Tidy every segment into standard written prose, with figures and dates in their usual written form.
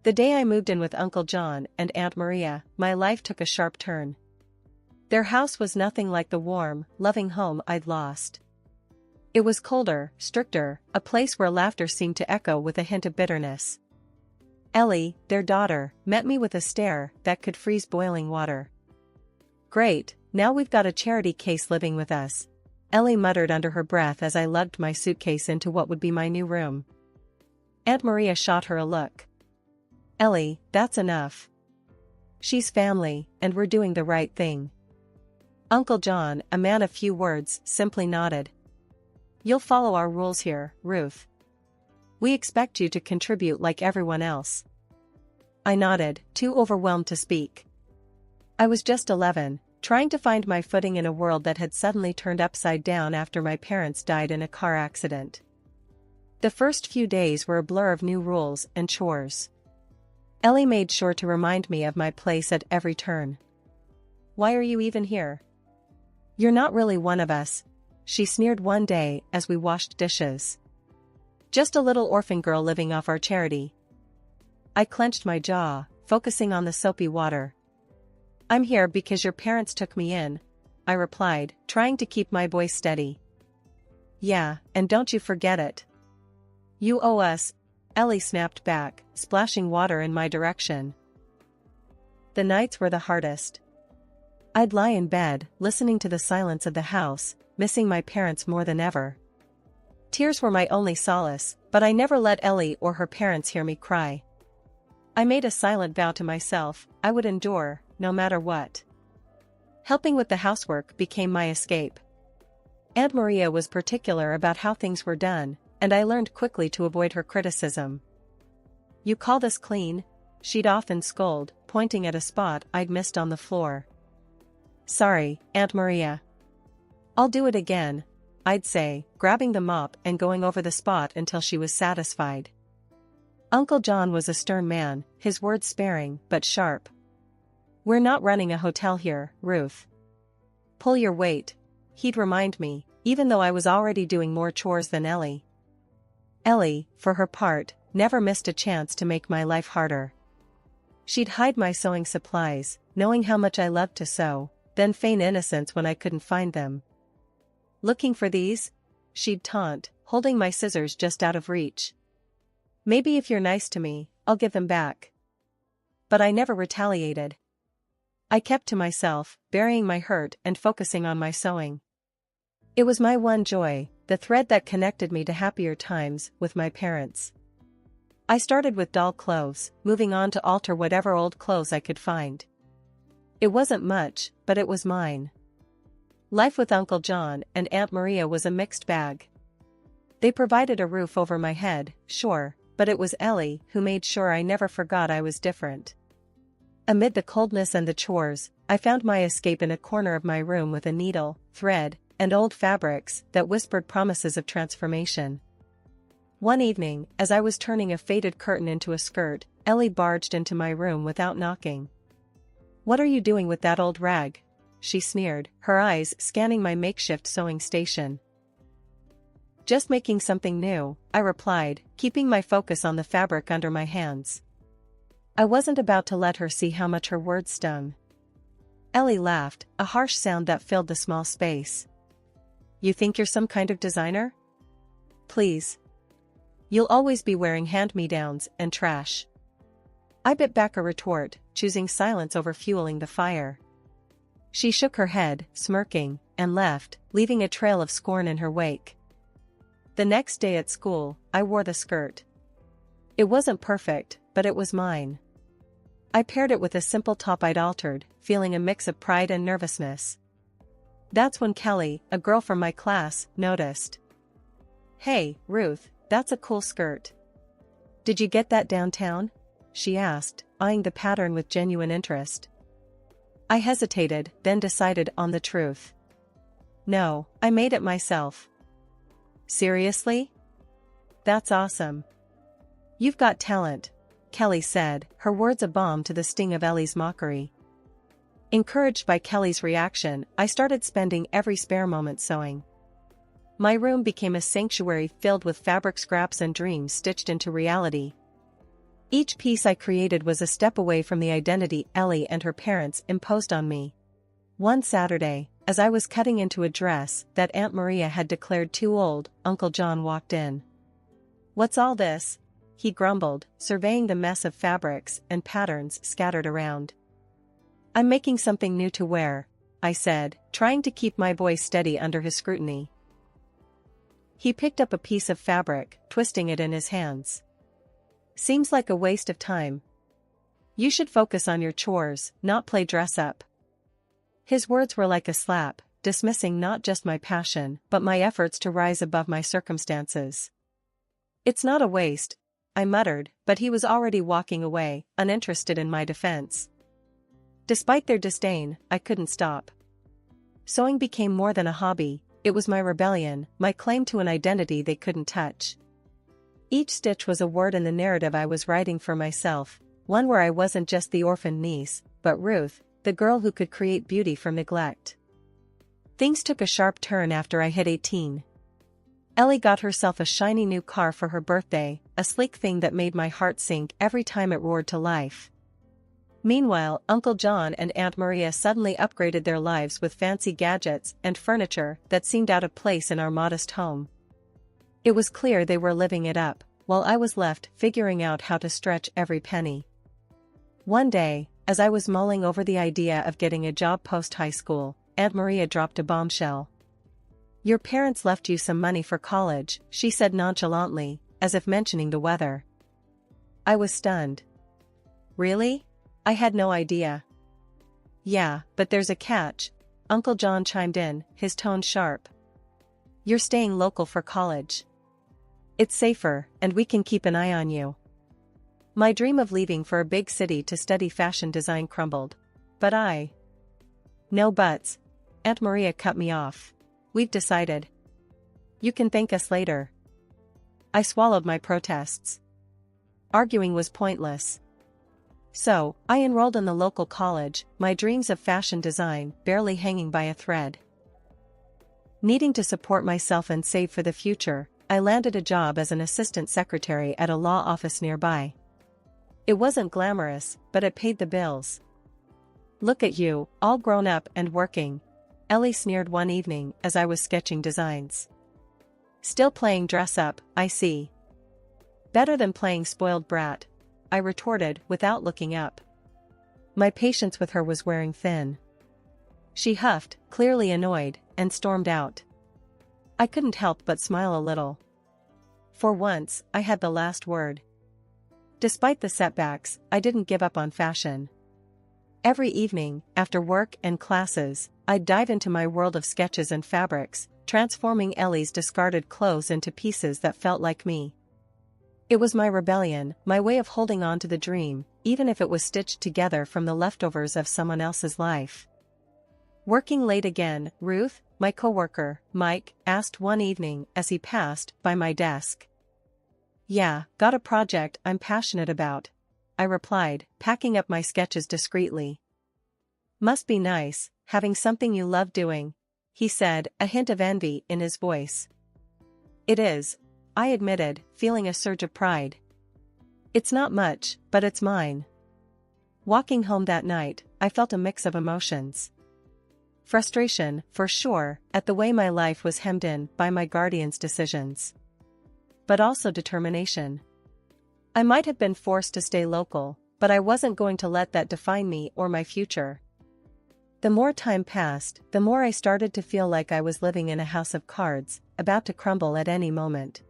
The day I moved in with Uncle John and Aunt Maria, my life took a sharp turn. Their house was nothing like the warm, loving home I'd lost. It was colder, stricter, a place where laughter seemed to echo with a hint of bitterness. Ellie, their daughter, met me with a stare that could freeze boiling water. "Great, now we've got a charity case living with us," Ellie muttered under her breath as I lugged my suitcase into what would be my new room. Aunt Maria shot her a look. "Ellie, that's enough. She's family, and we're doing the right thing." Uncle John, a man of few words, simply nodded. "You'll follow our rules here, Ruth. We expect you to contribute like everyone else." I nodded, too overwhelmed to speak. I was just 11, trying to find my footing in a world that had suddenly turned upside down after my parents died in a car accident. The first few days were a blur of new rules and chores. Ellie made sure to remind me of my place at every turn. "Why are you even here? You're not really one of us," she sneered one day as we washed dishes. "Just a little orphan girl living off our charity." I clenched my jaw, focusing on the soapy water. "I'm here because your parents took me in," I replied, trying to keep my voice steady. "Yeah, and don't you forget it. You owe us," Ellie snapped back, splashing water in my direction. The nights were the hardest. I'd lie in bed, listening to the silence of the house, missing my parents more than ever. Tears were my only solace, but I never let Ellie or her parents hear me cry. I made a silent vow to myself, I would endure, no matter what. Helping with the housework became my escape. Aunt Maria was particular about how things were done, and I learned quickly to avoid her criticism. "You call this clean?" she'd often scold, pointing at a spot I'd missed on the floor. "Sorry, Aunt Maria. I'll do it again," I'd say, grabbing the mop and going over the spot until she was satisfied. Uncle John was a stern man, his words sparing but sharp. "We're not running a hotel here, Ruth. Pull your weight," he'd remind me, even though I was already doing more chores than Ellie. Ellie, for her part, never missed a chance to make my life harder. She'd hide my sewing supplies, knowing how much I loved to sew, then feign innocence when I couldn't find them. "Looking for these?" she'd taunt, holding my scissors just out of reach. "Maybe if you're nice to me, I'll give them back." But I never retaliated. I kept to myself, burying my hurt and focusing on my sewing. It was my one joy, the thread that connected me to happier times with my parents. I started with doll clothes, moving on to alter whatever old clothes I could find. It wasn't much, but it was mine. Life with Uncle John and Aunt Maria was a mixed bag. They provided a roof over my head, sure, but it was Ellie who made sure I never forgot I was different. Amid the coldness and the chores, I found my escape in a corner of my room with a needle, thread, and old fabrics that whispered promises of transformation. One evening, as I was turning a faded curtain into a skirt, Ellie barged into my room without knocking. "What are you doing with that old rag?" she sneered, her eyes scanning my makeshift sewing station. "Just making something new," I replied, keeping my focus on the fabric under my hands. I wasn't about to let her see how much her words stung. Ellie laughed, a harsh sound that filled the small space. "You think you're some kind of designer? Please. You'll always be wearing hand-me-downs and trash." I bit back a retort, choosing silence over fueling the fire. She shook her head, smirking, and left, leaving a trail of scorn in her wake. The next day at school, I wore the skirt. It wasn't perfect, but it was mine. I paired it with a simple top I'd altered, feeling a mix of pride and nervousness. That's when Kelly, a girl from my class, noticed. "Hey, Ruth, that's a cool skirt. Did you get that downtown?" she asked, eyeing the pattern with genuine interest. I hesitated, then decided on the truth. "No, I made it myself." "Seriously? That's awesome. You've got talent," Kelly said, her words a balm to the sting of Ellie's mockery. Encouraged by Kelly's reaction, I started spending every spare moment sewing. My room became a sanctuary filled with fabric scraps and dreams stitched into reality. Each piece I created was a step away from the identity Ellie and her parents imposed on me. One Saturday, as I was cutting into a dress that Aunt Maria had declared too old, Uncle John walked in. "What's all this?" he grumbled, surveying the mess of fabrics and patterns scattered around. "I'm making something new to wear," I said, trying to keep my voice steady under his scrutiny. He picked up a piece of fabric, twisting it in his hands. "Seems like a waste of time. You should focus on your chores, not play dress-up." His words were like a slap, dismissing not just my passion but my efforts to rise above my circumstances. "It's not a waste," I muttered, but he was already walking away, uninterested in my defense. Despite their disdain, I couldn't stop. Sewing became more than a hobby, it was my rebellion, my claim to an identity they couldn't touch. Each stitch was a word in the narrative I was writing for myself, one where I wasn't just the orphaned niece, but Ruth, the girl who could create beauty from neglect. Things took a sharp turn after I hit 18. Ellie got herself a shiny new car for her birthday, a sleek thing that made my heart sink every time it roared to life. Meanwhile, Uncle John and Aunt Maria suddenly upgraded their lives with fancy gadgets and furniture that seemed out of place in our modest home. It was clear they were living it up, while I was left figuring out how to stretch every penny. One day, as I was mulling over the idea of getting a job post-high school, Aunt Maria dropped a bombshell. "Your parents left you some money for college," she said nonchalantly, as if mentioning the weather. I was stunned. "Really? I had no idea." "Yeah, but there's a catch," Uncle John chimed in, his tone sharp. "You're staying local for college. It's safer, and we can keep an eye on you." My dream of leaving for a big city to study fashion design crumbled. But "No buts," Aunt Maria cut me off. "We've decided. You can thank us later." I swallowed my protests. Arguing was pointless. So, I enrolled in the local college, my dreams of fashion design barely hanging by a thread. Needing to support myself and save for the future, I landed a job as an assistant secretary at a law office nearby. It wasn't glamorous, but it paid the bills. "Look at you, all grown up and working," Ellie sneered one evening as I was sketching designs. "Still playing dress-up, I see." "Better than playing spoiled brat," I retorted without looking up. My patience with her was wearing thin. She huffed, clearly annoyed, and stormed out. I couldn't help but smile a little. For once, I had the last word. Despite the setbacks, I didn't give up on fashion. Every evening, after work and classes, I'd dive into my world of sketches and fabrics, transforming Ellie's discarded clothes into pieces that felt like me. It was my rebellion, my way of holding on to the dream, even if it was stitched together from the leftovers of someone else's life. Working late again, Ruth, my coworker, Mike, asked one evening as he passed by my desk. "Yeah, got a project I'm passionate about," I replied, packing up my sketches discreetly. "Must be nice, having something you love doing," he said, a hint of envy in his voice. "It is," I admitted, feeling a surge of pride. "It's not much, but it's mine." Walking home that night, I felt a mix of emotions. Frustration, for sure, at the way my life was hemmed in by my guardian's decisions. But also determination. I might have been forced to stay local, but I wasn't going to let that define me or my future. The more time passed, the more I started to feel like I was living in a house of cards, about to crumble at any moment.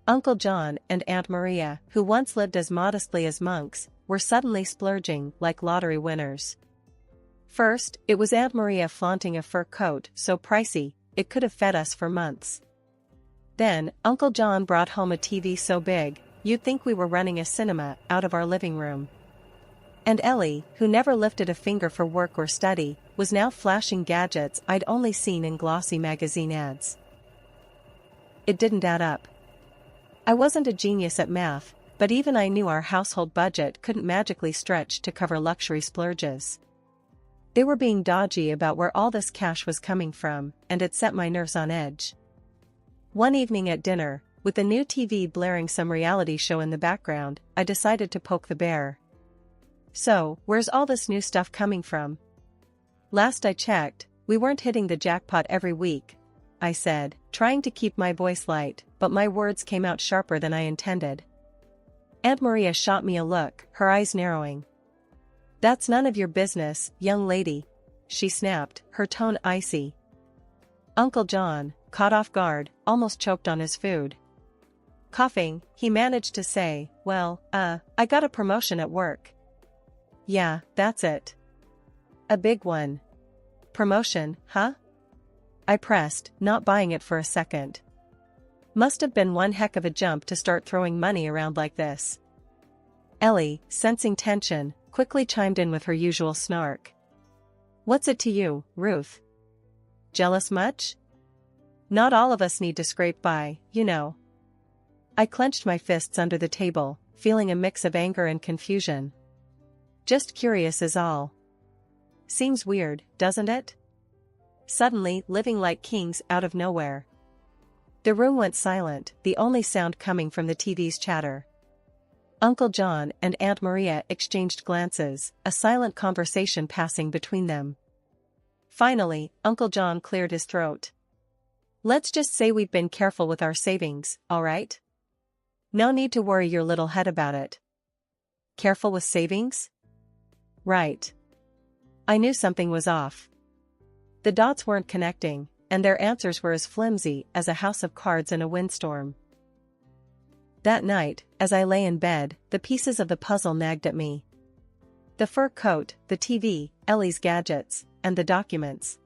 Uncle John and Aunt Maria, who once lived as modestly as monks, were suddenly splurging like lottery winners. First, it was Aunt Maria flaunting a fur coat so pricey, it could have fed us for months. Then, Uncle John brought home a TV so big, you'd think we were running a cinema out of our living room. And Ellie, who never lifted a finger for work or study, was now flashing gadgets I'd only seen in glossy magazine ads. It didn't add up. I wasn't a genius at math, but even I knew our household budget couldn't magically stretch to cover luxury splurges. They were being dodgy about where all this cash was coming from, and it set my nerves on edge. One evening at dinner, With the new TV blaring some reality show in the background, I decided to poke the bear. "So, where's all this new stuff coming from?" "Last I checked, we weren't hitting the jackpot every week," I said, trying to keep my voice light, but my words came out sharper than I intended. Aunt Maria shot me a look, her eyes narrowing. "That's none of your business, young lady," she snapped, her tone icy. Uncle John, caught off guard, almost choked on his food. Coughing, he managed to say, "Well, I got a promotion at work." "Yeah, that's it. A big one." "Promotion, huh?" I pressed, not buying it for a second. Must have been one heck of a jump to start throwing money around like this. Ellie, sensing tension, quickly chimed in with her usual snark. "What's it to you, Ruth? Jealous much? Not all of us need to scrape by, you know." I clenched my fists under the table, feeling a mix of anger and confusion. "Just curious is all." Seems weird, doesn't it? Suddenly, living like kings out of nowhere. The room went silent, the only sound coming from the TV's chatter. Uncle John and Aunt Maria exchanged glances, a silent conversation passing between them. Finally, Uncle John cleared his throat. "Let's just say we've been careful with our savings, all right? No need to worry your little head about it." "Careful with savings?" "Right." I knew something was off. The dots weren't connecting, and their answers were as flimsy as a house of cards in a windstorm. That night, as I lay in bed, the pieces of the puzzle nagged at me. The fur coat, the TV, Ellie's gadgets, and the documents.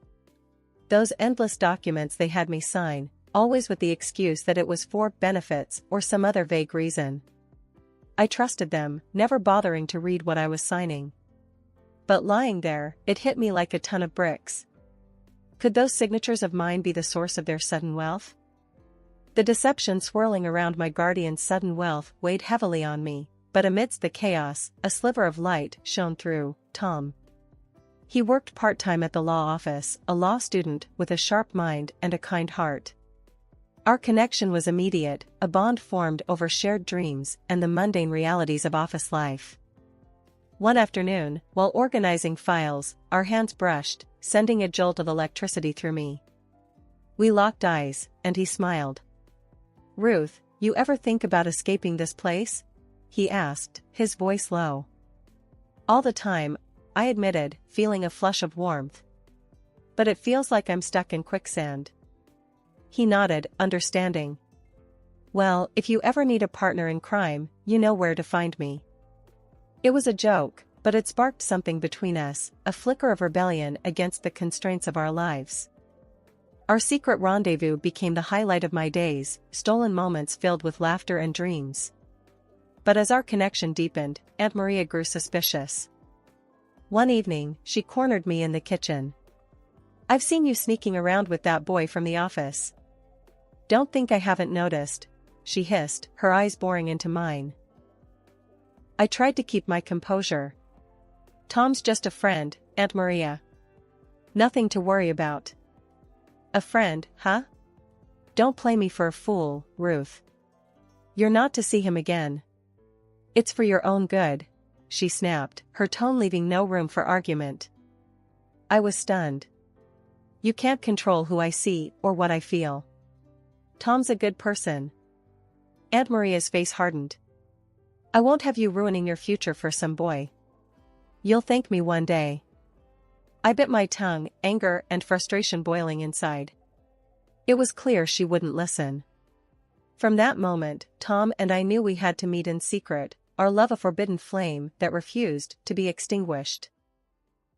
Those endless documents they had me sign, always with the excuse that it was for benefits or some other vague reason. I trusted them, never bothering to read what I was signing. But lying there, it hit me like a ton of bricks. Could those signatures of mine be the source of their sudden wealth? The deception swirling around my guardian's sudden wealth weighed heavily on me, but amidst the chaos, a sliver of light shone through. Tom. He worked part-time at the law office, a law student with a sharp mind and a kind heart. Our connection was immediate, a bond formed over shared dreams and the mundane realities of office life. One afternoon, while organizing files, our hands brushed, sending a jolt of electricity through me. We locked eyes, and he smiled. "Ruth, you ever think about escaping this place?" he asked, his voice low. "All the time," I admitted, feeling a flush of warmth. "But it feels like I'm stuck in quicksand." He nodded, understanding. "Well, if you ever need a partner in crime, you know where to find me." It was a joke, but it sparked something between us, a flicker of rebellion against the constraints of our lives. Our secret rendezvous became the highlight of my days, stolen moments filled with laughter and dreams. But as our connection deepened, Aunt Maria grew suspicious. One evening, she cornered me in the kitchen. "I've seen you sneaking around with that boy from the office." "Don't think I haven't noticed," she hissed, her eyes boring into mine. I tried to keep my composure. "Tom's just a friend, Aunt Maria. Nothing to worry about." "A friend, huh? Don't play me for a fool, Ruth. You're not to see him again." "It's for your own good," she snapped, her tone leaving no room for argument. I was stunned. "You can't control who I see or what I feel. Tom's a good person." Aunt Maria's face hardened. "I won't have you ruining your future for some boy. You'll thank me one day." I bit my tongue, anger and frustration boiling inside. It was clear she wouldn't listen. From that moment, Tom and I knew we had to meet in secret, our love a forbidden flame that refused to be extinguished.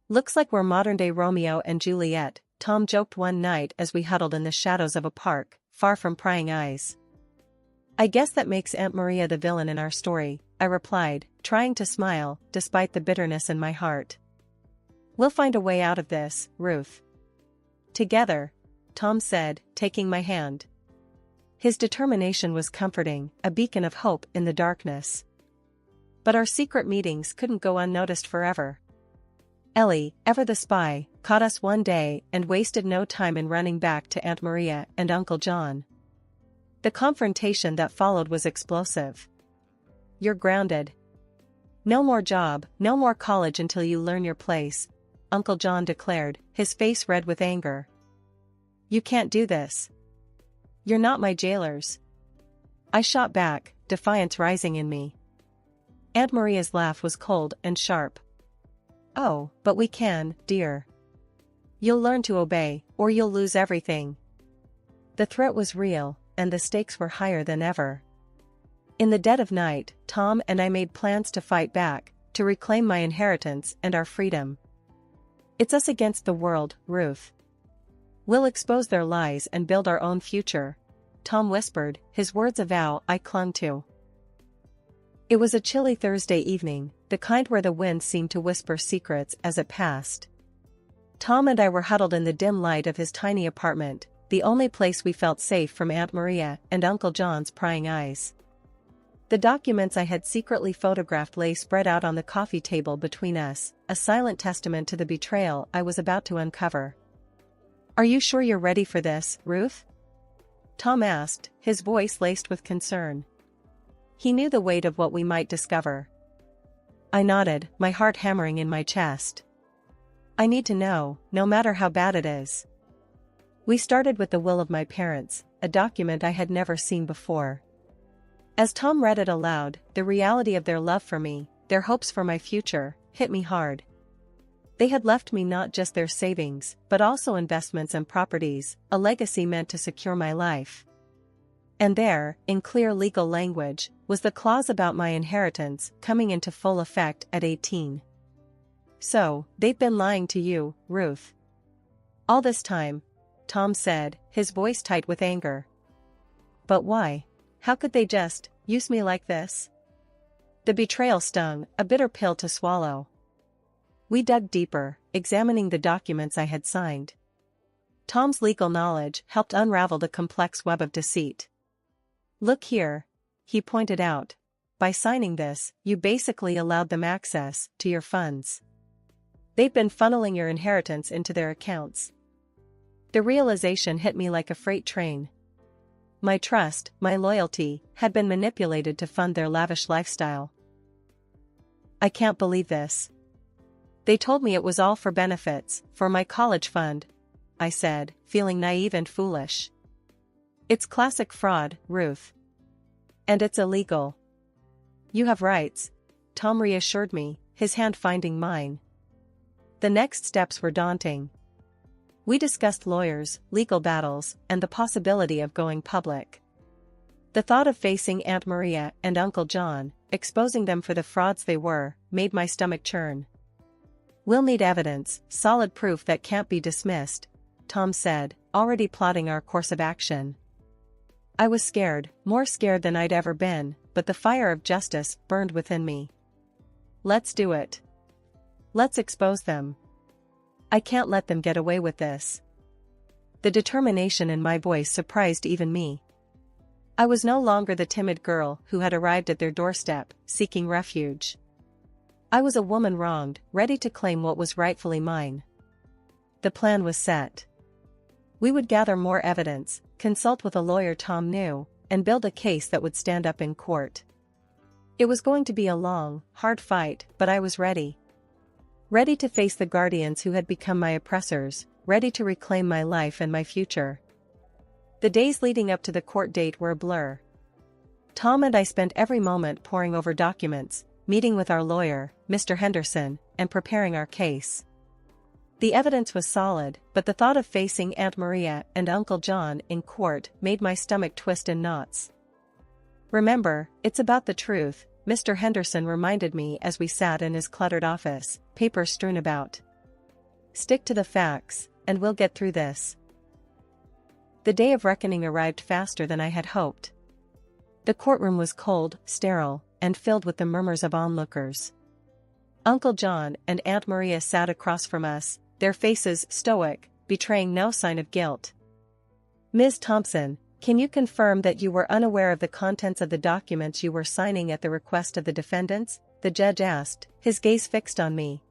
"Looks like we're modern-day Romeo and Juliet," Tom joked one night as we huddled in the shadows of a park, far from prying eyes. "I guess that makes Aunt Maria the villain in our story," I replied, trying to smile, despite the bitterness in my heart. "We'll find a way out of this, Ruth. Together," Tom said, taking my hand. His determination was comforting, a beacon of hope in the darkness. But our secret meetings couldn't go unnoticed forever. Ellie, ever the spy, caught us one day and wasted no time in running back to Aunt Maria and Uncle John. The confrontation that followed was explosive. "You're grounded. No more job, no more college until you learn your place," Uncle John declared, his face red with anger. "You can't do this. You're not my jailers." I shot back, defiance rising in me. Aunt Maria's laugh was cold and sharp. "Oh, but we can, dear. You'll learn to obey, or you'll lose everything." The threat was real, and the stakes were higher than ever. In the dead of night, Tom and I made plans to fight back, to reclaim my inheritance and our freedom. "It's us against the world, Ruth. We'll expose their lies and build our own future," Tom whispered, his words a vow I clung to. It was a chilly Thursday evening, the kind where the wind seemed to whisper secrets as it passed. Tom and I were huddled in the dim light of his tiny apartment, the only place we felt safe from Aunt Maria and Uncle John's prying eyes. The documents I had secretly photographed lay spread out on the coffee table between us, a silent testament to the betrayal I was about to uncover. "Are you sure you're ready for this, Ruth?" Tom asked, his voice laced with concern. He knew the weight of what we might discover. I nodded, my heart hammering in my chest. "I need to know, no matter how bad it is." We started with the will of my parents, a document I had never seen before. As Tom read it aloud, the reality of their love for me, their hopes for my future, hit me hard. They had left me not just their savings, but also investments and properties, a legacy meant to secure my life. And there, in clear legal language, was the clause about my inheritance coming into full effect at 18. "So, they've been lying to you, Ruth. All this time," Tom said, his voice tight with anger. "But why? How could they just use me like this?" The betrayal stung, a bitter pill to swallow. We dug deeper, examining the documents I had signed. Tom's legal knowledge helped unravel the complex web of deceit. "Look here," he pointed out. "By signing this, you basically allowed them access to your funds. They've been funneling your inheritance into their accounts." The realization hit me like a freight train. My trust, my loyalty, had been manipulated to fund their lavish lifestyle. "I can't believe this. They told me it was all for benefits, for my college fund," I said, feeling naive and foolish. "It's classic fraud, Ruth. And it's illegal." "You have rights," Tom reassured me, his hand finding mine. The next steps were daunting. We discussed lawyers, legal battles, and the possibility of going public. The thought of facing Aunt Maria and Uncle John, exposing them for the frauds they were, made my stomach churn. "We'll need evidence, solid proof that can't be dismissed," Tom said, already plotting our course of action. I was scared, more scared than I'd ever been, but the fire of justice burned within me. "Let's do it. Let's expose them. I can't let them get away with this." The determination in my voice surprised even me. I was no longer the timid girl who had arrived at their doorstep, seeking refuge. I was a woman wronged, ready to claim what was rightfully mine. The plan was set. We would gather more evidence, consult with a lawyer Tom knew, and build a case that would stand up in court. It was going to be a long, hard fight, but I was ready. Ready to face the guardians who had become my oppressors, ready to reclaim my life and my future. The days leading up to the court date were a blur. Tom and I spent every moment poring over documents, meeting with our lawyer, Mr. Henderson, and preparing our case. The evidence was solid, but the thought of facing Aunt Maria and Uncle John in court made my stomach twist in knots. "Remember, it's about the truth," Mr. Henderson reminded me as we sat in his cluttered office, papers strewn about. "Stick to the facts, and we'll get through this." The day of reckoning arrived faster than I had hoped. The courtroom was cold, sterile, and filled with the murmurs of onlookers. Uncle John and Aunt Maria sat across from us, their faces stoic, betraying no sign of guilt. "Ms. Thompson, can you confirm that you were unaware of the contents of the documents you were signing at the request of the defendants?" the judge asked, his gaze fixed on me.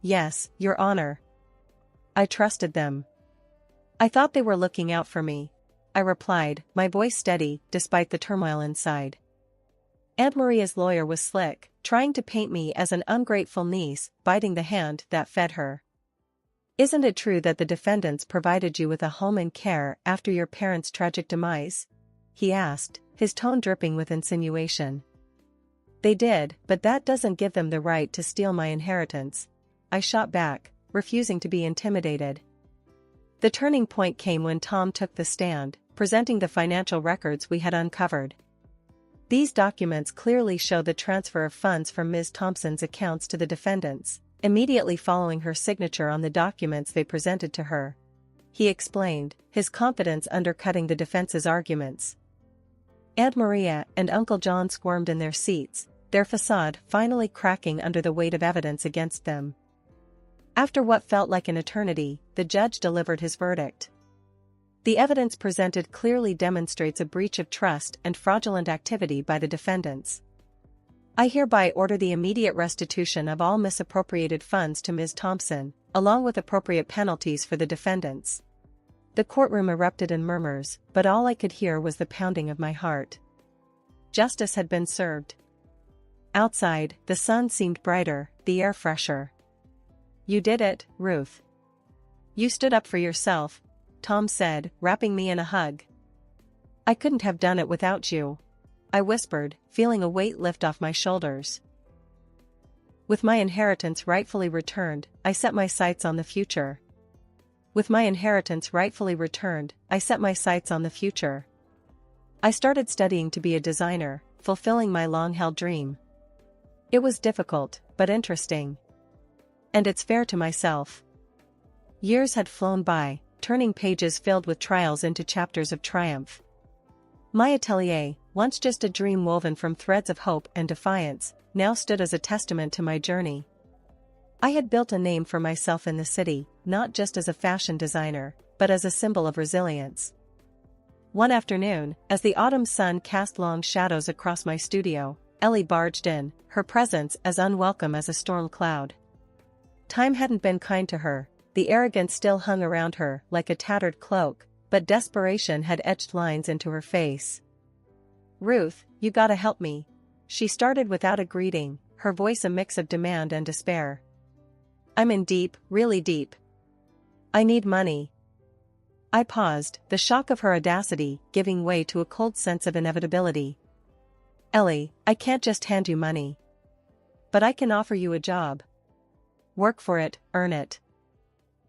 "Yes, Your Honor. I trusted them. I thought they were looking out for me," I replied, my voice steady, despite the turmoil inside. Aunt Maria's lawyer was slick, trying to paint me as an ungrateful niece, biting the hand that fed her. Isn't it true that the defendants provided you with a home and care after your parents' tragic demise? He asked, his tone dripping with insinuation. They did, but that doesn't give them the right to steal my inheritance. I shot back, refusing to be intimidated. The turning point came when Tom took the stand, presenting the financial records we had uncovered. These documents clearly show the transfer of funds from Ms. Thompson's accounts to the defendants, immediately following her signature on the documents they presented to her. He explained, his confidence undercutting the defense's arguments. Aunt Maria and Uncle John squirmed in their seats, their facade finally cracking under the weight of evidence against them. After what felt like an eternity, the judge delivered his verdict. The evidence presented clearly demonstrates a breach of trust and fraudulent activity by the defendants. I hereby order the immediate restitution of all misappropriated funds to Ms. Thompson, along with appropriate penalties for the defendants. The courtroom erupted in murmurs, but all I could hear was the pounding of my heart. Justice had been served. Outside, the sun seemed brighter, the air fresher. You did it, Ruth. You stood up for yourself, Tom said, wrapping me in a hug. I couldn't have done it without you, I whispered, feeling a weight lift off my shoulders. With my inheritance rightfully returned, I set my sights on the future. With my inheritance rightfully returned, I set my sights on the future. I started studying to be a designer, fulfilling my long-held dream. It was difficult, but interesting. And it's fair to myself. Years had flown by, turning pages filled with trials into chapters of triumph. My atelier, once just a dream woven from threads of hope and defiance, now stood as a testament to my journey. I had built a name for myself in the city, not just as a fashion designer, but as a symbol of resilience. One afternoon, as the autumn sun cast long shadows across my studio, Ellie barged in, her presence as unwelcome as a storm cloud. Time hadn't been kind to her, the arrogance still hung around her like a tattered cloak, but desperation had etched lines into her face. Ruth, you gotta help me. She started without a greeting, her voice a mix of demand and despair. I'm in deep, really deep. I need money. I paused, the shock of her audacity giving way to a cold sense of inevitability. Ellie, I can't just hand you money. But I can offer you a job. Work for it, earn it.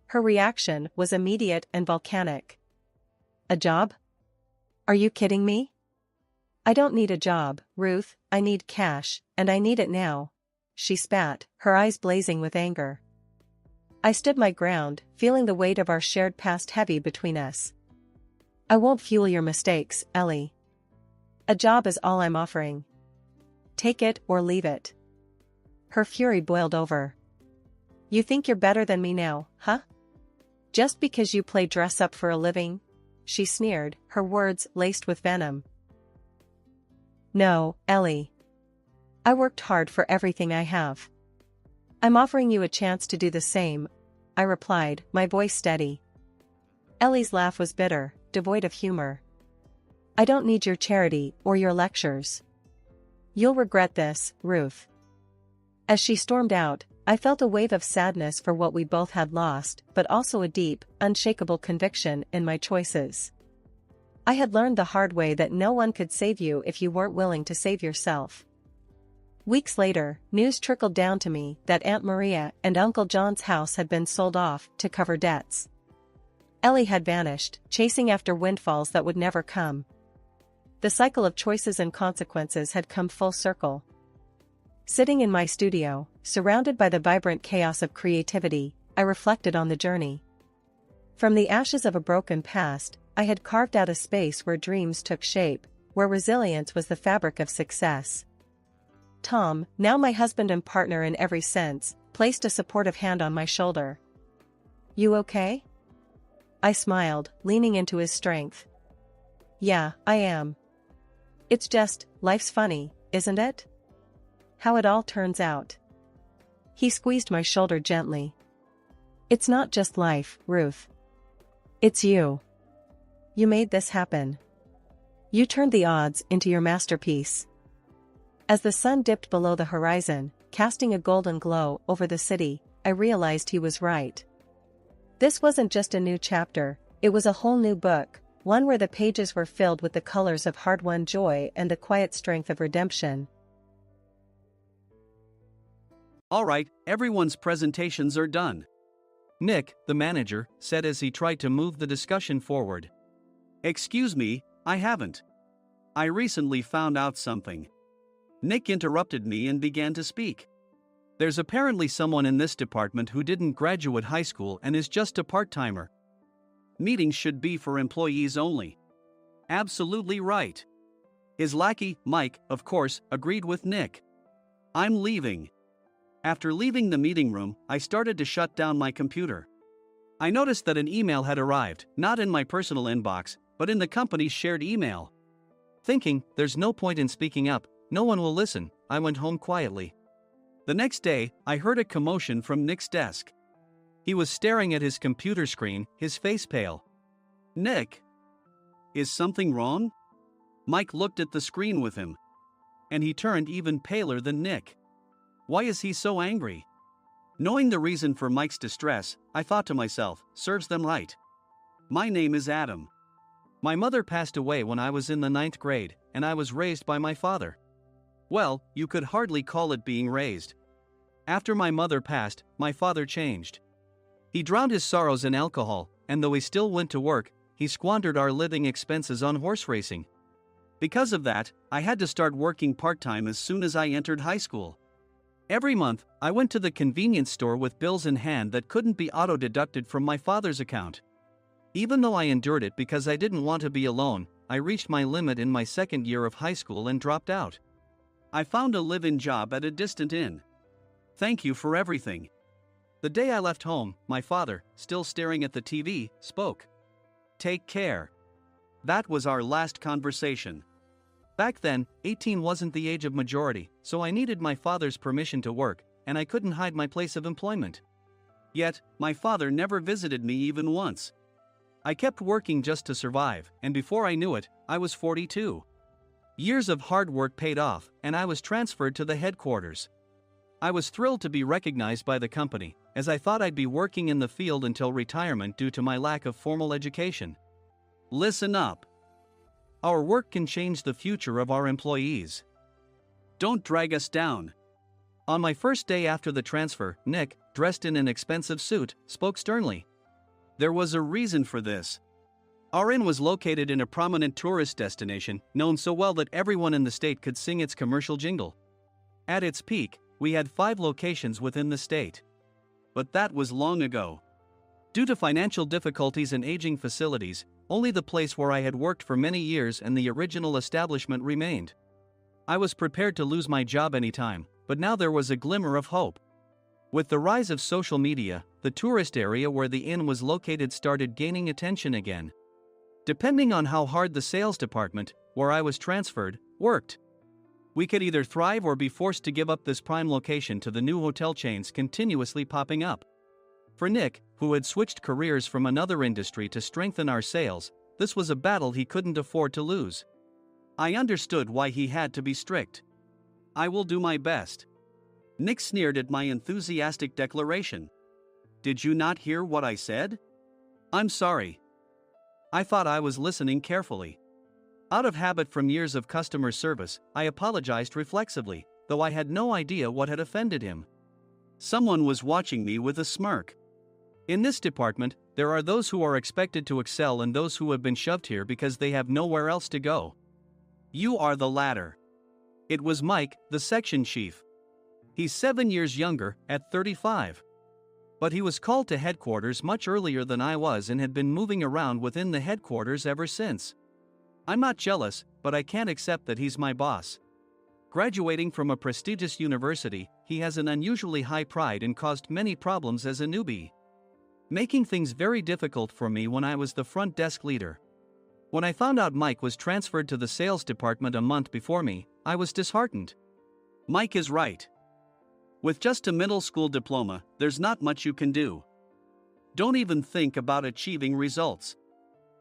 Her reaction was immediate and volcanic. A job? Are you kidding me? I don't need a job, Ruth, I need cash, and I need it now. She spat, her eyes blazing with anger. I stood my ground, feeling the weight of our shared past heavy between us. I won't fuel your mistakes, Ellie. A job is all I'm offering. Take it or leave it. Her fury boiled over. You think you're better than me now, huh? Just because you play dress up for a living? She sneered, her words laced with venom. No, Ellie. I worked hard for everything I have. I'm offering you a chance to do the same, I replied, my voice steady. Ellie's laugh was bitter, devoid of humor. I don't need your charity or your lectures. You'll regret this, Ruth. As she stormed out, I felt a wave of sadness for what we both had lost, but also a deep, unshakable conviction in my choices. I had learned the hard way that no one could save you if you weren't willing to save yourself. Weeks later, news trickled down to me that Aunt Maria and Uncle John's house had been sold off to cover debts. Ellie had vanished, chasing after windfalls that would never come. The cycle of choices and consequences had come full circle. Sitting in my studio, surrounded by the vibrant chaos of creativity, I reflected on the journey. From the ashes of a broken past, I had carved out a space where dreams took shape, where resilience was the fabric of success. Tom, now my husband and partner in every sense, placed a supportive hand on my shoulder. You okay? I smiled, leaning into his strength. Yeah, I am. It's just, life's funny, isn't it? How it all turns out. He squeezed my shoulder gently. It's not just life, Ruth. It's you. You made this happen. You turned the odds into your masterpiece. As the sun dipped below the horizon, casting a golden glow over the city, I realized he was right. This wasn't just a new chapter, it was a whole new book, one where the pages were filled with the colors of hard-won joy and the quiet strength of redemption. All right, everyone's presentations are done, Nick, the manager, said as he tried to move the discussion forward. Excuse me, I haven't. I recently found out something. Nick interrupted me and began to speak. There's apparently someone in this department who didn't graduate high school and is just a part-timer. Meetings should be for employees only. Absolutely right. His lackey, Mike, of course, agreed with Nick. I'm leaving. After leaving the meeting room, I started to shut down my computer. I noticed that an email had arrived, not in my personal inbox, but in the company's shared email. Thinking, there's no point in speaking up, no one will listen, I went home quietly. The next day, I heard a commotion from Nick's desk. He was staring at his computer screen, his face pale. Nick? Is something wrong? Mike looked at the screen with him. And he turned even paler than Nick. Why is he so angry? Knowing the reason for Mike's distress, I thought to myself, serves them right. My name is Adam. My mother passed away when I was in the 9th grade, and I was raised by my father. Well, you could hardly call it being raised. After my mother passed, my father changed. He drowned his sorrows in alcohol, and though he still went to work, he squandered our living expenses on horse racing. Because of that, I had to start working part-time as soon as I entered high school. Every month, I went to the convenience store with bills in hand that couldn't be auto-deducted from my father's account. Even though I endured it because I didn't want to be alone, I reached my limit in my second year of high school and dropped out. I found a live-in job at a distant inn. Thank you for everything. The day I left home, my father, still staring at the TV, spoke. Take care. That was our last conversation. Back then, 18 wasn't the age of majority, so I needed my father's permission to work, and I couldn't hide my place of employment. Yet, my father never visited me even once. I kept working just to survive, and before I knew it, I was 42. Years of hard work paid off, and I was transferred to the headquarters. I was thrilled to be recognized by the company, as I thought I'd be working in the field until retirement due to my lack of formal education. Listen up. Our work can change the future of our employees. Don't drag us down. On my first day after the transfer, Nick, dressed in an expensive suit, spoke sternly. There was a reason for this. Our inn was located in a prominent tourist destination, known so well that everyone in the state could sing its commercial jingle. At its peak, we had 5 locations within the state. But that was long ago. Due to financial difficulties and aging facilities, only the place where I had worked for many years and the original establishment remained. I was prepared to lose my job anytime, but now there was a glimmer of hope. With the rise of social media, the tourist area where the inn was located started gaining attention again. Depending on how hard the sales department, where I was transferred, worked, we could either thrive or be forced to give up this prime location to the new hotel chains continuously popping up. For Nick, who had switched careers from another industry to strengthen our sales, this was a battle he couldn't afford to lose. I understood why he had to be strict. I will do my best. Nick sneered at my enthusiastic declaration. Did you not hear what I said? I'm sorry. I thought I was listening carefully. Out of habit from years of customer service, I apologized reflexively, though I had no idea what had offended him. Someone was watching me with a smirk. In this department, there are those who are expected to excel and those who have been shoved here because they have nowhere else to go. You are the latter. It was Mike, the section chief. He's 7 years younger, at 35. But he was called to headquarters much earlier than I was and had been moving around within the headquarters ever since. I'm not jealous, but I can't accept that he's my boss. Graduating from a prestigious university, he has an unusually high pride and caused many problems as a newbie, making things very difficult for me when I was the front desk leader. When I found out Mike was transferred to the sales department a month before me, I was disheartened. Mike is right. With just a middle school diploma, there's not much you can do. Don't even think about achieving results.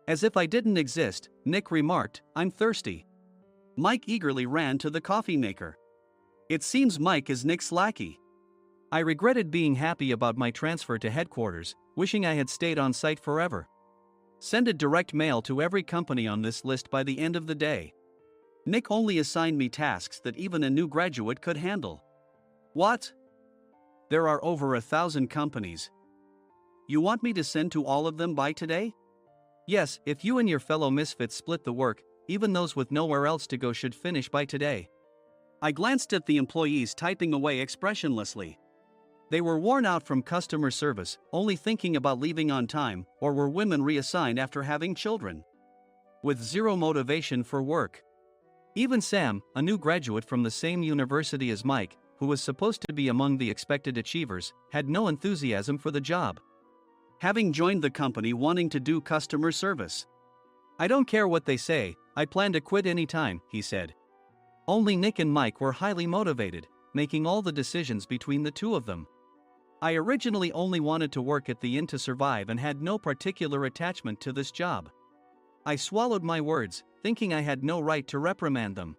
As if I didn't exist, Nick remarked, "I'm thirsty." Mike eagerly ran to the coffee maker. It seems Mike is Nick's lackey. I regretted being happy about my transfer to headquarters, wishing I had stayed on site forever. Send a direct mail to every company on this list by the end of the day. Nick only assigned me tasks that even a new graduate could handle. What? There are over 1,000 companies. You want me to send to all of them by today? Yes, if you and your fellow misfits split the work, even those with nowhere else to go should finish by today. I glanced at the employees typing away expressionlessly. They were worn out from customer service, only thinking about leaving on time, or were women reassigned after having children. With zero motivation for work. Even Sam, a new graduate from the same university as Mike, who was supposed to be among the expected achievers, had no enthusiasm for the job. Having joined the company wanting to do customer service. I don't care what they say, I plan to quit anytime, he said. Only Nick and Mike were highly motivated, making all the decisions between the two of them. I originally only wanted to work at the inn to survive and had no particular attachment to this job. I swallowed my words, thinking I had no right to reprimand them.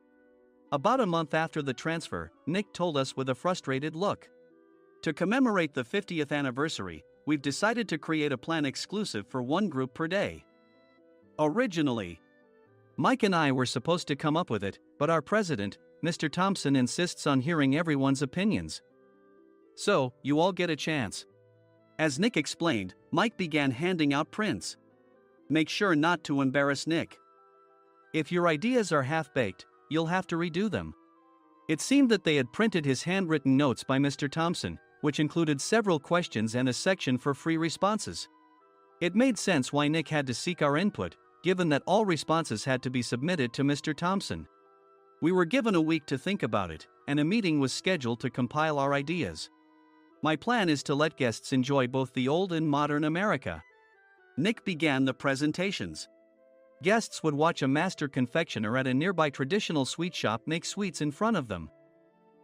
About a month after the transfer, Nick told us with a frustrated look. To commemorate the 50th anniversary, we've decided to create a plan exclusive for one group per day. Originally, Mike and I were supposed to come up with it, but our president, Mr. Thompson, insists on hearing everyone's opinions. So, you all get a chance. As Nick explained, Mike began handing out prints. Make sure not to embarrass Nick. If your ideas are half-baked, you'll have to redo them. It seemed that they had printed his handwritten notes by Mr. Thompson, which included several questions and a section for free responses. It made sense why Nick had to seek our input, given that all responses had to be submitted to Mr. Thompson. We were given a week to think about it, and a meeting was scheduled to compile our ideas. My plan is to let guests enjoy both the old and modern America. Nick began the presentations. Guests would watch a master confectioner at a nearby traditional sweet shop make sweets in front of them.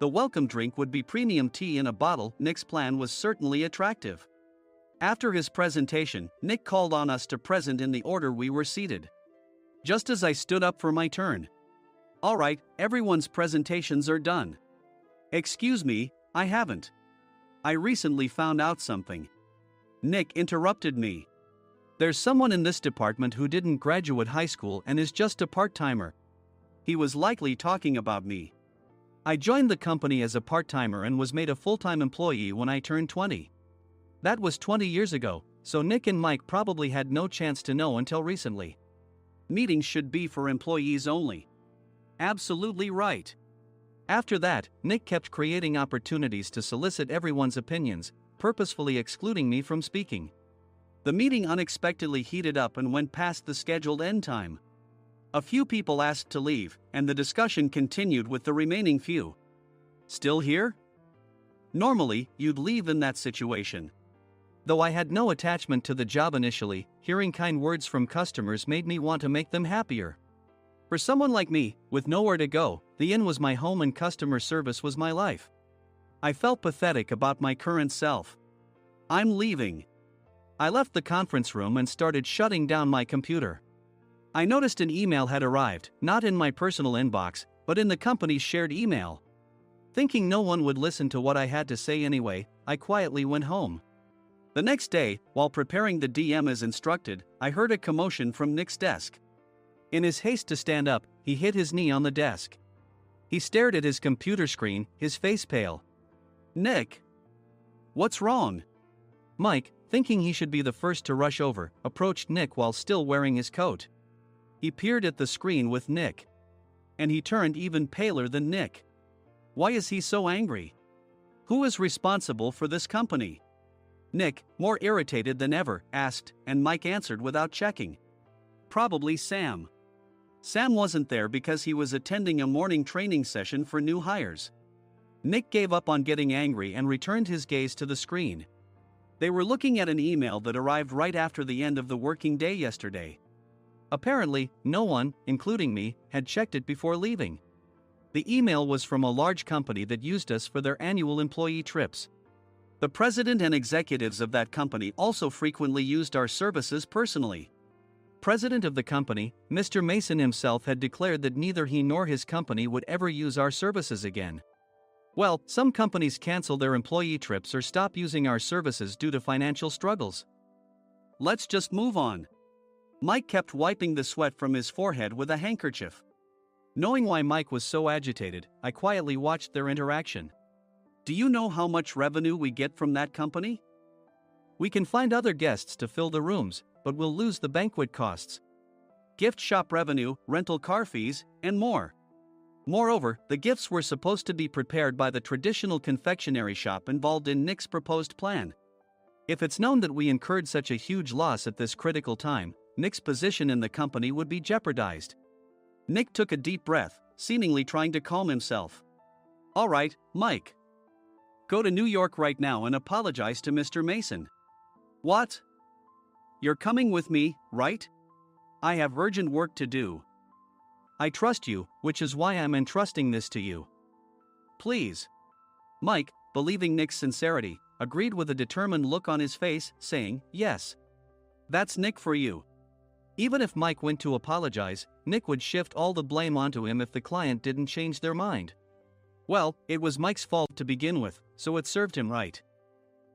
The welcome drink would be premium tea in a bottle. Nick's plan was certainly attractive. After his presentation, Nick called on us to present in the order we were seated. Just as I stood up for my turn. All right, everyone's presentations are done. Excuse me, I haven't. I recently found out something. Nick interrupted me. There's someone in this department who didn't graduate high school and is just a part-timer. He was likely talking about me. I joined the company as a part-timer and was made a full-time employee when I turned 20. That was 20 years ago, so Nick and Mike probably had no chance to know until recently. Meetings should be for employees only. Absolutely right. After that, Nick kept creating opportunities to solicit everyone's opinions, purposefully excluding me from speaking. The meeting unexpectedly heated up and went past the scheduled end time. A few people asked to leave, and the discussion continued with the remaining few. Still here? Normally, you'd leave in that situation. Though I had no attachment to the job initially, hearing kind words from customers made me want to make them happier. For someone like me, with nowhere to go, the inn was my home and customer service was my life. I felt pathetic about my current self. I'm leaving. I left the conference room and started shutting down my computer. I noticed an email had arrived, not in my personal inbox, but in the company's shared email. Thinking no one would listen to what I had to say anyway, I quietly went home. The next day, while preparing the DM as instructed, I heard a commotion from Nick's desk. In his haste to stand up, he hit his knee on the desk. He stared at his computer screen, his face pale. Nick! What's wrong? Mike, thinking he should be the first to rush over, approached Nick while still wearing his coat. He peered at the screen with Nick. And he turned even paler than Nick. Why is he so angry? Who is responsible for this company? Nick, more irritated than ever, asked, and Mike answered without checking. Probably Sam. Sam wasn't there because he was attending a morning training session for new hires. Nick gave up on getting angry and returned his gaze to the screen. They were looking at an email that arrived right after the end of the working day yesterday. Apparently, no one, including me, had checked it before leaving. The email was from a large company that used us for their annual employee trips. The president and executives of that company also frequently used our services personally. president of the company, Mr. Mason himself, had declared that neither he nor his company would ever use our services again. Well, some companies cancel their employee trips or stop using our services due to financial struggles. Let's just move on. Mike kept wiping the sweat from his forehead with a handkerchief. Knowing why Mike was so agitated, I quietly watched their interaction. Do you know how much revenue we get from that company? We can find other guests to fill the rooms, but we'll lose the banquet costs, gift shop revenue, rental car fees, and more. Moreover, the gifts were supposed to be prepared by the traditional confectionery shop involved in Nick's proposed plan. If it's known that we incurred such a huge loss at this critical time, Nick's position in the company would be jeopardized. Nick took a deep breath, seemingly trying to calm himself. All right, Mike. Go to New York right now and apologize to Mr. Mason. What? You're coming with me, right? I have urgent work to do. I trust you, which is why I'm entrusting this to you. Please. Mike, believing Nick's sincerity, agreed with a determined look on his face, saying, yes. That's Nick for you. Even if Mike went to apologize, Nick would shift all the blame onto him if the client didn't change their mind. Well, it was Mike's fault to begin with, so it served him right.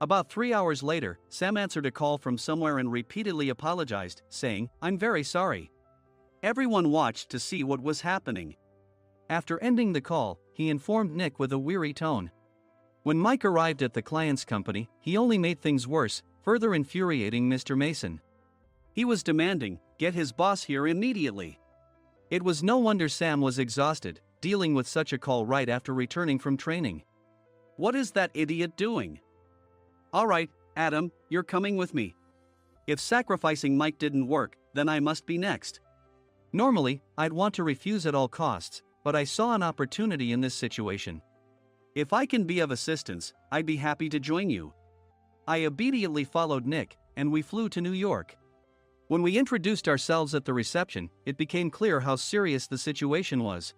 About 3 hours later, Sam answered a call from somewhere and repeatedly apologized, saying, I'm very sorry. Everyone watched to see what was happening. After ending the call, he informed Nick with a weary tone. When Mike arrived at the client's company, he only made things worse, further infuriating Mr. Mason. He was demanding, get his boss here immediately. It was no wonder Sam was exhausted, dealing with such a call right after returning from training. What is that idiot doing? All right, Adam, you're coming with me. If sacrificing Mike didn't work, then I must be next. Normally, I'd want to refuse at all costs, but I saw an opportunity in this situation. If I can be of assistance, I'd be happy to join you. I obediently followed Nick, and we flew to New York. When we introduced ourselves at the reception, it became clear how serious the situation was,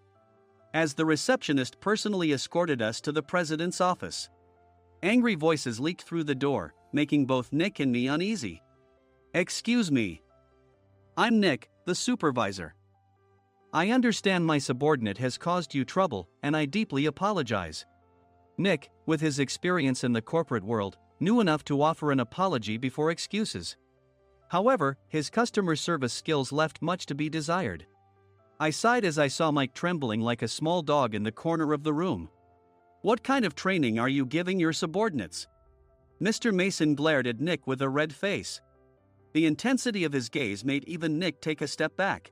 as the receptionist personally escorted us to the president's office. Angry voices leaked through the door, making both Nick and me uneasy. Excuse me. I'm Nick, the supervisor. I understand my subordinate has caused you trouble, and I deeply apologize. Nick, with his experience in the corporate world, knew enough to offer an apology before excuses. However, his customer service skills left much to be desired. I sighed as I saw Mike trembling like a small dog in the corner of the room. What kind of training are you giving your subordinates? Mr. Mason glared at Nick with a red face. The intensity of his gaze made even Nick take a step back.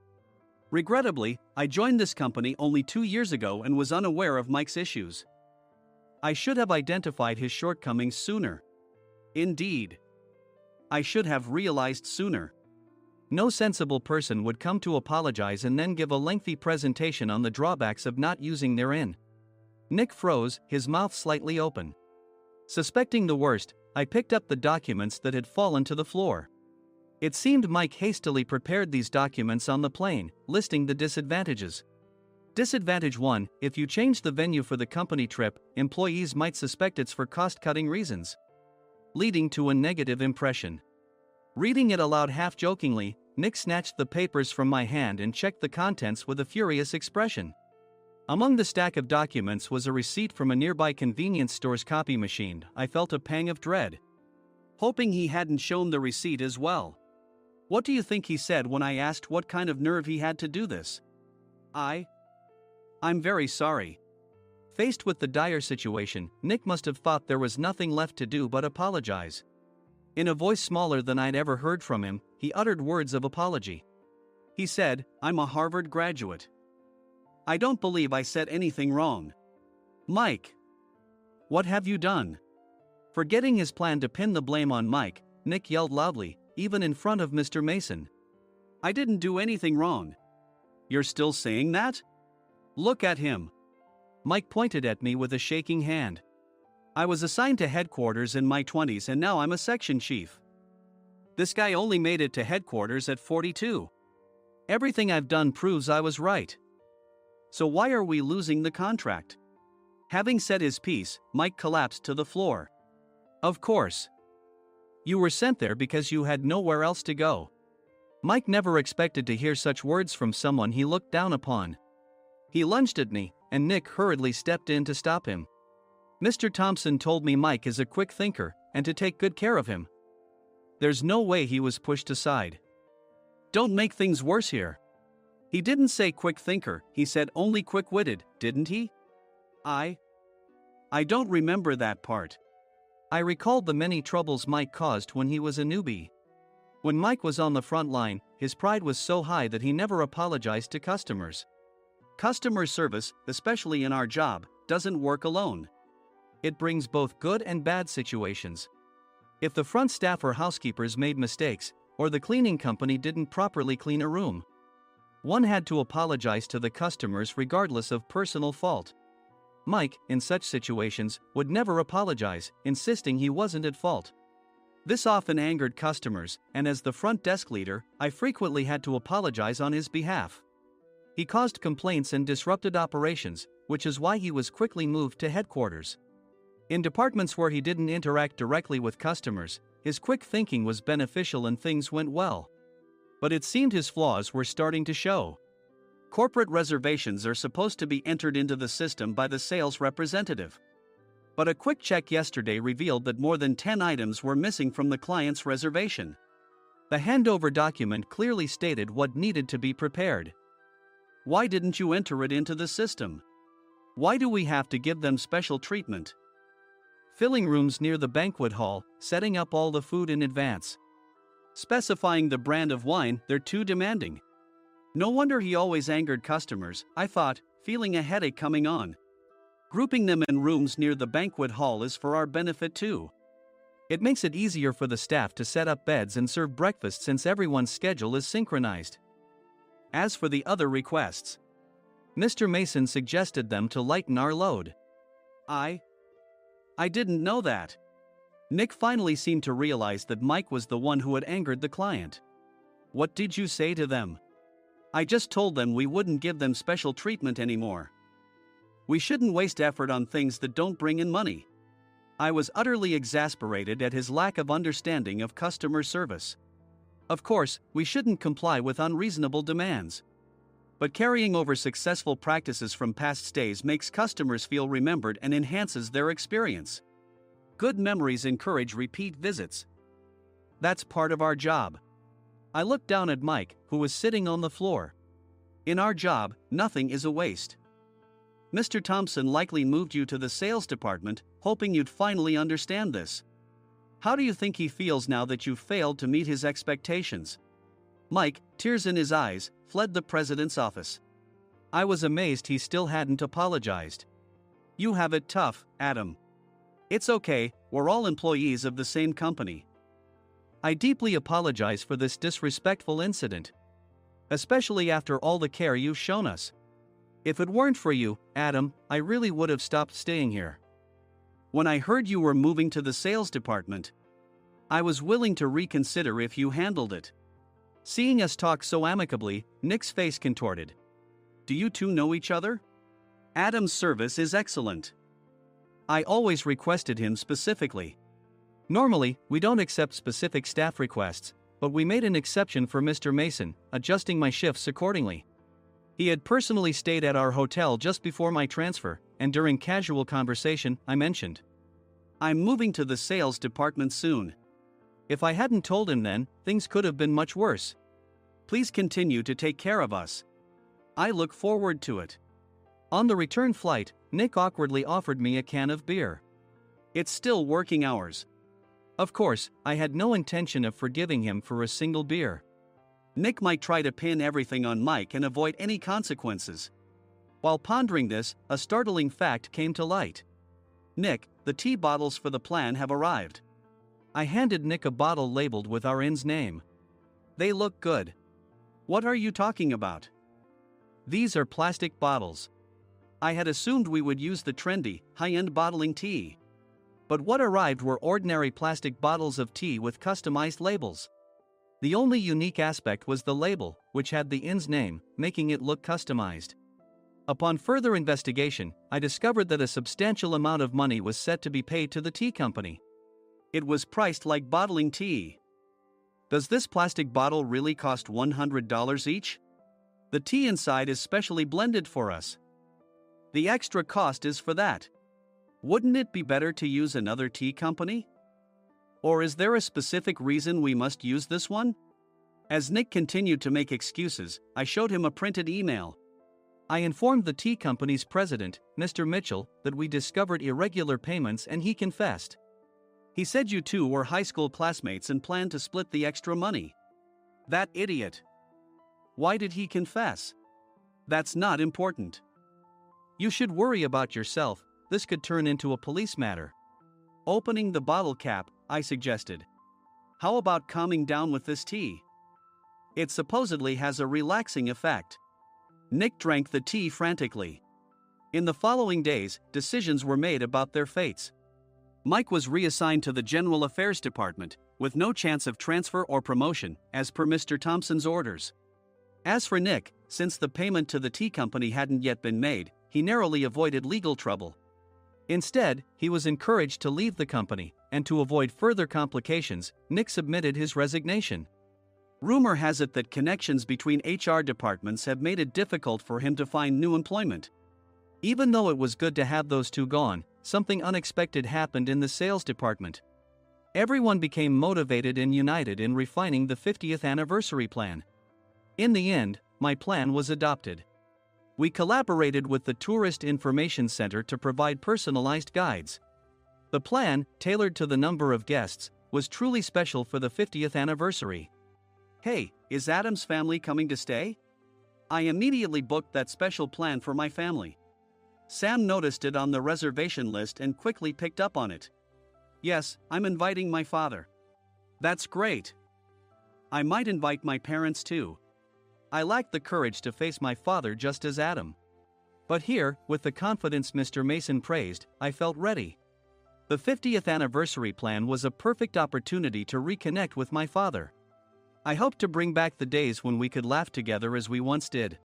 Regrettably, I joined this company only 2 years ago and was unaware of Mike's issues. I should have identified his shortcomings sooner. Indeed. I should have realized sooner. No sensible person would come to apologize and then give a lengthy presentation on the drawbacks of not using their inn. Nick froze, his mouth slightly open. Suspecting the worst, I picked up the documents that had fallen to the floor. It seemed Mike hastily prepared these documents on the plane, listing the disadvantages. Disadvantage 1: if you change the venue for the company trip, employees might suspect it's for cost-cutting reasons, leading to a negative impression. Reading it aloud half-jokingly, Nick snatched the papers from my hand and checked the contents with a furious expression. Among the stack of documents was a receipt from a nearby convenience store's copy machine. I felt a pang of dread, hoping he hadn't shown the receipt as well. What do you think he said when I asked what kind of nerve he had to do this? I'm very sorry. Faced with the dire situation, Nick must have thought there was nothing left to do but apologize. In a voice smaller than I'd ever heard from him, he uttered words of apology. He said, I'm a Harvard graduate. I don't believe I said anything wrong. Mike, what have you done? Forgetting his plan to pin the blame on Mike, Nick yelled loudly, even in front of Mr. Mason. I didn't do anything wrong. You're still saying that? Look at him. Mike pointed at me with a shaking hand. I was assigned to headquarters in my 20s and now I'm a section chief. This guy only made it to headquarters at 42. Everything I've done proves I was right. So why are we losing the contract? Having said his piece, Mike collapsed to the floor. Of course. You were sent there because you had nowhere else to go. Mike never expected to hear such words from someone he looked down upon. He lunged at me, and Nick hurriedly stepped in to stop him. Mr. Thompson told me Mike is a quick thinker, and to take good care of him. There's no way he was pushed aside. Don't make things worse here. He didn't say quick thinker, he said only quick-witted, didn't he? I don't remember that part. I recalled the many troubles Mike caused when he was a newbie. When Mike was on the front line, his pride was so high that he never apologized to customers. Customer service, especially in our job, doesn't work alone. It brings both good and bad situations. If the front staff or housekeepers made mistakes, or the cleaning company didn't properly clean a room, one had to apologize to the customers regardless of personal fault. Mike, in such situations, would never apologize, insisting he wasn't at fault. This often angered customers, and as the front desk leader, I frequently had to apologize on his behalf. He caused complaints and disrupted operations, which is why he was quickly moved to headquarters. In departments where he didn't interact directly with customers, his quick thinking was beneficial and things went well. But it seemed his flaws were starting to show. Corporate reservations are supposed to be entered into the system by the sales representative. But a quick check yesterday revealed that more than 10 items were missing from the client's reservation. The handover document clearly stated what needed to be prepared. Why didn't you enter it into the system? Why do we have to give them special treatment? Filling rooms near the banquet hall, setting up all the food in advance. Specifying the brand of wine, they're too demanding. No wonder he always angered customers, I thought, feeling a headache coming on. Grouping them in rooms near the banquet hall is for our benefit too. It makes it easier for the staff to set up beds and serve breakfast since everyone's schedule is synchronized. As for the other requests, Mr. Mason suggested them to lighten our load. I didn't know that. Nick finally seemed to realize that Mike was the one who had angered the client. What did you say to them? I just told them we wouldn't give them special treatment anymore. We shouldn't waste effort on things that don't bring in money. I was utterly exasperated at his lack of understanding of customer service. Of course, we shouldn't comply with unreasonable demands. But carrying over successful practices from past stays makes customers feel remembered and enhances their experience. Good memories encourage repeat visits. That's part of our job. I looked down at Mike, who was sitting on the floor. In our job, nothing is a waste. Mr. Thompson likely moved you to the sales department, hoping you'd finally understand this. How do you think he feels now that you've failed to meet his expectations? Mike, tears in his eyes, fled the president's office. I was amazed he still hadn't apologized. You have it tough, Adam. It's okay, we're all employees of the same company. I deeply apologize for this disrespectful incident. Especially after all the care you've shown us. If it weren't for you, Adam, I really would have stopped staying here. When I heard you were moving to the sales department, I was willing to reconsider if you handled it. Seeing us talk so amicably, Nick's face contorted. Do you two know each other? Adam's service is excellent. I always requested him specifically. Normally, we don't accept specific staff requests, but we made an exception for Mr. Mason, adjusting my shifts accordingly. He had personally stayed at our hotel just before my transfer, and during casual conversation, I mentioned, I'm moving to the sales department soon. If I hadn't told him then, things could have been much worse. Please continue to take care of us. I look forward to it. On the return flight, Nick awkwardly offered me a can of beer. It's still working hours. Of course, I had no intention of forgiving him for a single beer. Nick might try to pin everything on Mike and avoid any consequences. While pondering this, a startling fact came to light. Nick, the tea bottles for the plan have arrived. I handed Nick a bottle labeled with our inn's name. They look good. What are you talking about? These are plastic bottles. I had assumed we would use the trendy, high-end bottling tea. But what arrived were ordinary plastic bottles of tea with customized labels. The only unique aspect was the label, which had the inn's name, making it look customized. Upon further investigation, I discovered that a substantial amount of money was set to be paid to the tea company. It was priced like bottling tea. Does this plastic bottle really cost $100 each? The tea inside is specially blended for us. The extra cost is for that. Wouldn't it be better to use another tea company? Or is there a specific reason we must use this one? As Nick continued to make excuses, I showed him a printed email. I informed the tea company's president, Mr. Mitchell, that we discovered irregular payments and he confessed. He said you two were high school classmates and planned to split the extra money. That idiot. Why did he confess? That's not important. You should worry about yourself, this could turn into a police matter. Opening the bottle cap, I suggested. How about calming down with this tea? It supposedly has a relaxing effect. Nick drank the tea frantically. In the following days, decisions were made about their fates. Mike was reassigned to the General Affairs Department, with no chance of transfer or promotion, as per Mr. Thompson's orders. As for Nick, since the payment to the tea company hadn't yet been made, he narrowly avoided legal trouble. Instead, he was encouraged to leave the company, and to avoid further complications, Nick submitted his resignation. Rumor has it that connections between HR departments have made it difficult for him to find new employment. Even though it was good to have those two gone, something unexpected happened in the sales department. Everyone became motivated and united in refining the 50th anniversary plan. In the end, my plan was adopted. We collaborated with the Tourist Information Center to provide personalized guides. The plan, tailored to the number of guests, was truly special for the 50th anniversary. Hey, is Adam's family coming to stay? I immediately booked that special plan for my family. Sam noticed it on the reservation list and quickly picked up on it. Yes, I'm inviting my father. That's great. I might invite my parents too. I lacked the courage to face my father just as Adam. But here, with the confidence Mr. Mason praised, I felt ready. The 50th anniversary plan was a perfect opportunity to reconnect with my father. I hoped to bring back the days when we could laugh together as we once did.